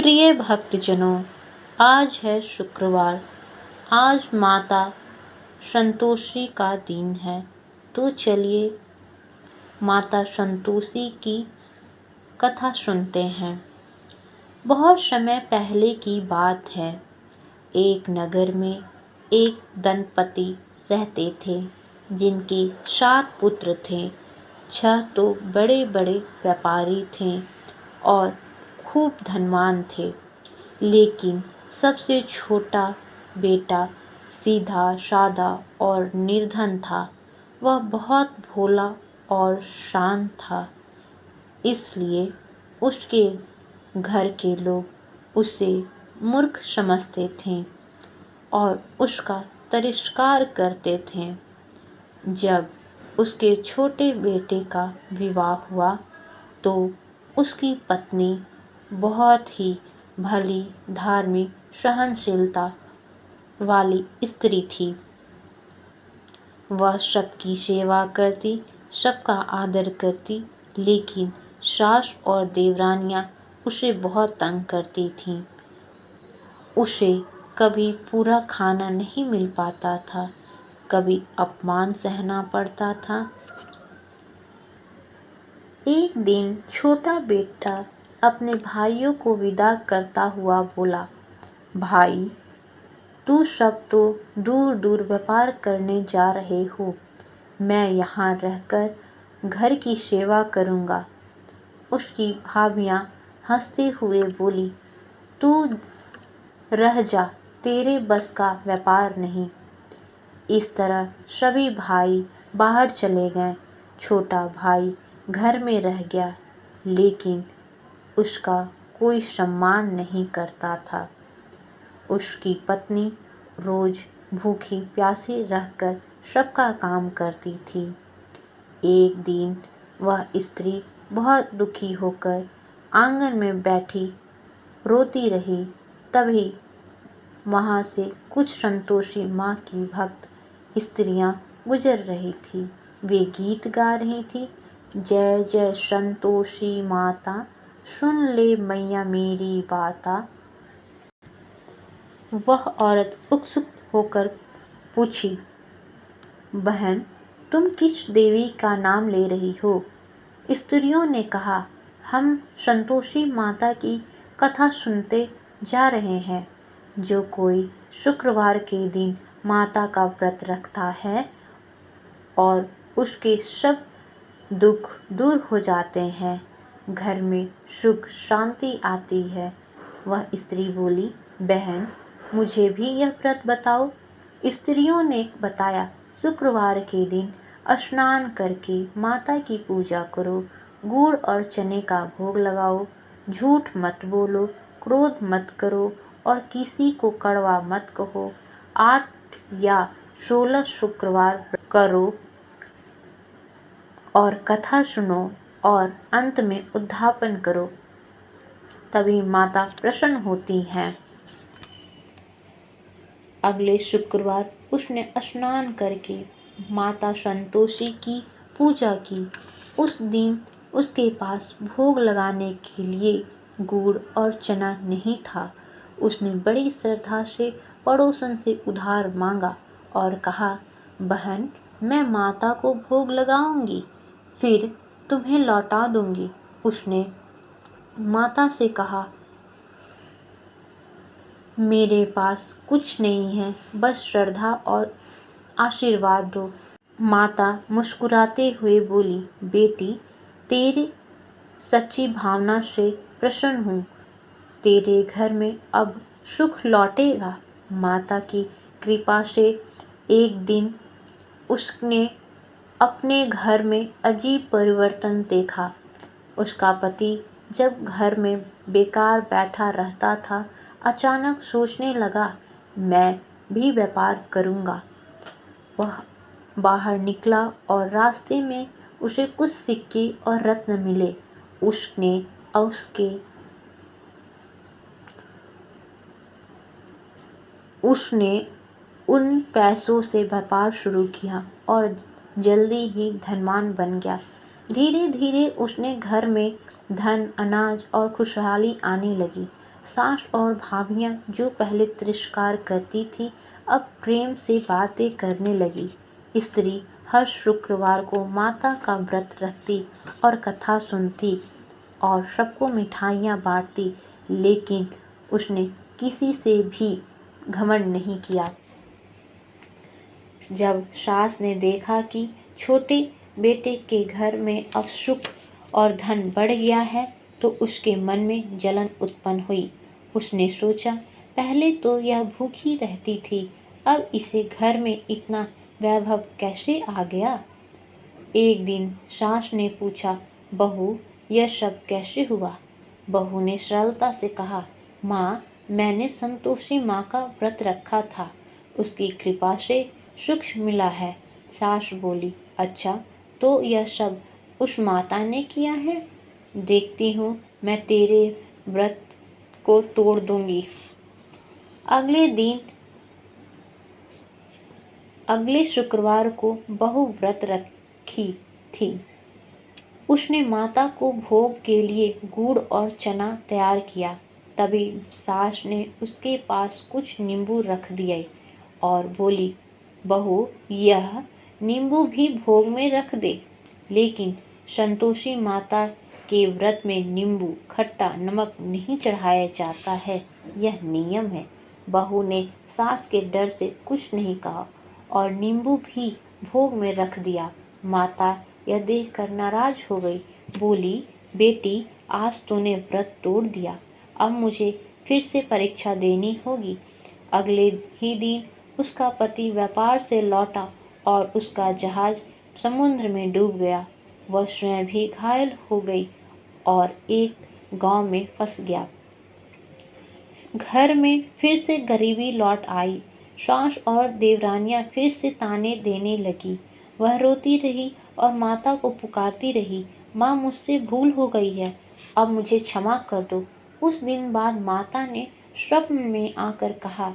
प्रिय भक्तजनों, आज है शुक्रवार। आज माता संतोषी का दिन है। तो चलिए माता संतोषी की कथा सुनते हैं। बहुत समय पहले की बात है। एक नगर में एक दंपति रहते थे, जिनके 7 पुत्र थे। 6 तो बड़े बड़े व्यापारी थे और खूब धनवान थे, लेकिन सबसे छोटा बेटा सीधा साधा और निर्धन था। वह बहुत भोला और शांत था, इसलिए उसके घर के लोग उसे मूर्ख समझते थे और उसका तिरस्कार करते थे। जब उसके छोटे बेटे का विवाह हुआ तो उसकी पत्नी बहुत ही भली, धार्मिक, सहनशीलता वाली स्त्री थी। वह सबकी सेवा करती, सबका आदर करती, लेकिन सास और देवरानियां उसे बहुत तंग करती थीं। उसे कभी पूरा खाना नहीं मिल पाता था, कभी अपमान सहना पड़ता था। एक दिन छोटा बेटा अपने भाइयों को विदा करता हुआ बोला, भाई, तू सब तो दूर दूर व्यापार करने जा रहे हो, मैं यहाँ रहकर घर की सेवा करूँगा। उसकी भाभियाँ हंसते हुए बोली, तू रह जा, तेरे बस का व्यापार नहीं। इस तरह सभी भाई बाहर चले गए। छोटा भाई घर में रह गया, लेकिन उसका कोई सम्मान नहीं करता था। उसकी पत्नी रोज भूखी प्यासी रहकर सबका काम करती थी। एक दिन वह स्त्री बहुत दुखी होकर आंगन में बैठी रोती रही। तभी वहाँ से कुछ संतोषी माँ की भक्त स्त्रियाँ गुजर रही थी। वे गीत गा रही थी, जय जय संतोषी माता, सुन ले मैया मेरी बाता। वह औरत उत्सुक होकर पूछी, बहन, तुम किस देवी का नाम ले रही हो? स्त्रियों ने कहा, हम संतोषी माता की कथा सुनते जा रहे हैं। जो कोई शुक्रवार के दिन माता का व्रत रखता है और उसके सब दुख दूर हो जाते हैं, घर में सुख शांति आती है। वह स्त्री बोली, बहन, मुझे भी यह व्रत बताओ। स्त्रियों ने बताया, शुक्रवार के दिन स्नान करके माता की पूजा करो, गुड़ और चने का भोग लगाओ, झूठ मत बोलो, क्रोध मत करो और किसी को कड़वा मत कहो। 8 या 16 शुक्रवार करो और कथा सुनो और अंत में उद्यापन करो, तभी माता प्रसन्न होती हैं। अगले शुक्रवार उसने स्नान करके माता संतोषी की पूजा की। उस दिन उसके पास भोग लगाने के लिए गुड़ और चना नहीं था। उसने बड़ी श्रद्धा से पड़ोसन से उधार मांगा और कहा, बहन, मैं माता को भोग लगाऊंगी, फिर तुम्हें लौटा दूंगी। उसने माता से कहा, मेरे पास कुछ नहीं है, बस श्रद्धा और आशीर्वाद दो। माता मुस्कुराते हुए बोली, बेटी, तेरी सच्ची भावना से प्रसन्न हूँ। तेरे घर में अब सुख लौटेगा। माता की कृपा से एक दिन उसने अपने घर में अजीब परिवर्तन देखा। उसका पति जब घर में बेकार बैठा रहता था, अचानक सोचने लगा, मैं भी व्यापार करूँगा। वह बाहर निकला और रास्ते में उसे कुछ सिक्के और रत्न मिले। उसने उन पैसों से व्यापार शुरू किया और जल्दी ही धनवान बन गया। धीरे धीरे उसने घर में धन, अनाज और खुशहाली आने लगी। सास और भाभियाँ जो पहले तिरस्कार करती थी अब प्रेम से बातें करने लगी। स्त्री हर शुक्रवार को माता का व्रत रखती और कथा सुनती और सबको मिठाइयाँ बांटती, लेकिन उसने किसी से भी घमंड नहीं किया। जब सास ने देखा कि छोटे बेटे के घर में अब सुख और धन बढ़ गया है तो उसके मन में जलन उत्पन्न हुई। उसने सोचा, पहले तो यह भूखी रहती थी, अब इसे घर में इतना वैभव कैसे आ गया। एक दिन सास ने पूछा, बहू यह सब कैसे हुआ। बहू ने सरलता से कहा, माँ मैंने संतोषी माँ का व्रत रखा था, उसकी कृपा से सुख मिला है। सास बोली, अच्छा तो यह सब उस माता ने किया है, देखती हूँ मैं तेरे व्रत को तोड़ दूंगी। अगले शुक्रवार को बहू व्रत रखी थी। उसने माता को भोग के लिए गुड़ और चना तैयार किया। तभी सास ने उसके पास कुछ नींबू रख दिए और बोली, बहू यह नींबू भी भोग में रख दे। लेकिन संतोषी माता के व्रत में नींबू खट्टा नमक नहीं चढ़ाया जाता है, यह नियम है। बहू ने सास के डर से कुछ नहीं कहा और नींबू भी भोग में रख दिया। माता यह देखकर नाराज हो गई, बोली, बेटी आज तूने व्रत तोड़ दिया, अब मुझे फिर से परीक्षा देनी होगी। अगले ही दिन उसका पति व्यापार से लौटा और उसका जहाज समुद्र में डूब गया। वह स्वयं भी घायल हो गई और एक गांव में फंस गया। घर में फिर से गरीबी लौट आई। सास और देवरानियां फिर से ताने देने लगी। वह रोती रही और माता को पुकारती रही, माँ मुझसे भूल हो गई है, अब मुझे क्षमा कर दो। उस दिन बाद माता ने स्वप्न में आकर कहा,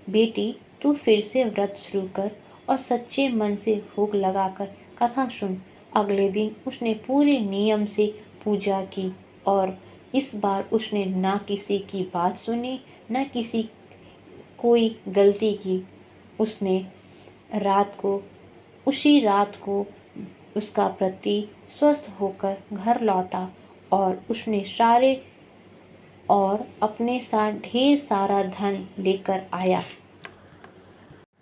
बेटी तू फिर से व्रत शुरू कर और सच्चे मन से भोग लगाकर कथा सुन। अगले दिन उसने पूरे नियम से पूजा की और इस बार उसने ना किसी की बात सुनी, न किसी कोई गलती की। उसने उसी रात को उसका पति स्वस्थ होकर घर लौटा और उसने अपने साथ ढेर सारा धन लेकर आया।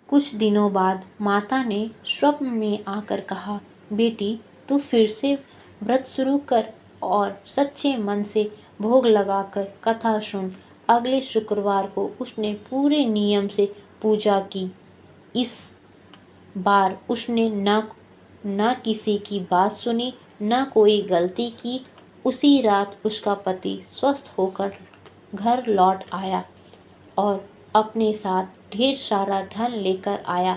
कुछ दिनों बाद माता ने स्वप्न में आकर कहा, बेटी तू फिर से व्रत शुरू कर और सच्चे मन से भोग लगाकर कथा सुन। अगले शुक्रवार को उसने पूरे नियम से पूजा की। इस बार उसने न किसी की बात सुनी, न कोई गलती की। उसी रात उसका पति स्वस्थ होकर घर लौट आया और अपने साथ ढेर सारा धन लेकर आया।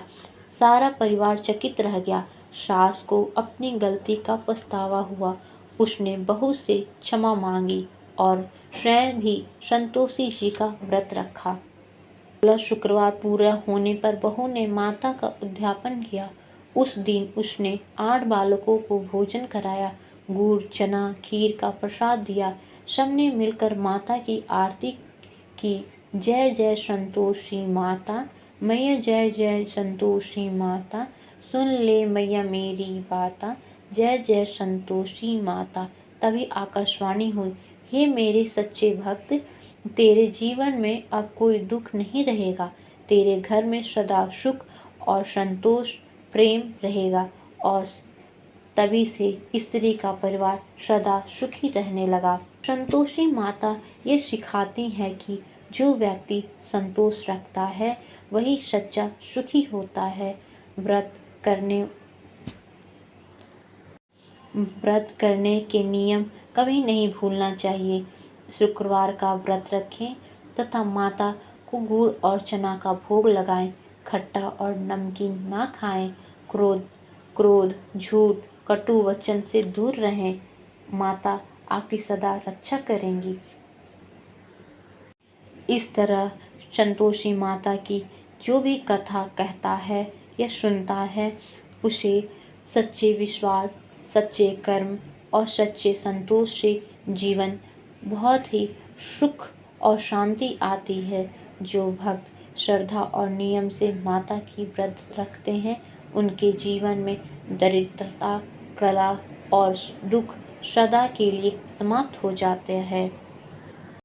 सारा परिवार चकित रह गया। सास को अपनी गलती का पछतावा हुआ। उसने बहू से क्षमा मांगी और स्वयं भी संतोषी जी का व्रत रखा। अगला शुक्रवार पूरा होने पर बहू ने माता का उद्यापन किया। उस दिन उसने 8 बालकों को भोजन कराया, गुड़ चना खीर का प्रसाद दिया। सबने मिलकर माता की आरती की। जय जय संतोषी माता, मैया जय जय संतोषी माता, सुन ले मैया मेरी बाता, जय जय संतोषी माता। तभी आकाशवाणी हुई, हे मेरे सच्चे भक्त, तेरे जीवन में अब कोई दुख नहीं रहेगा। तेरे घर में सदा सुख और संतोष प्रेम रहेगा। और तभी से स्त्री का परिवार सदा सुखी रहने लगा। संतोषी माता ये सिखाती है कि जो व्यक्ति संतोष रखता है वही सच्चा सुखी होता है। व्रत करने के नियम कभी नहीं भूलना चाहिए। शुक्रवार का व्रत रखें तथा माता को गुड़ और चना का भोग लगाएं। खट्टा और नमकीन ना खाएं। क्रोध झूठ कटु वचन से दूर रहें। माता आपकी सदा रक्षा करेंगी। इस तरह संतोषी माता की जो भी कथा कहता है या सुनता है उसे सच्चे विश्वास, सच्चे कर्म और सच्चे संतोष से जीवन बहुत ही सुख और शांति आती है। जो भक्त श्रद्धा और नियम से माता की व्रत रखते हैं, उनके जीवन में दरिद्रता, कलह और दुख सदा के लिए समाप्त हो जाते हैं।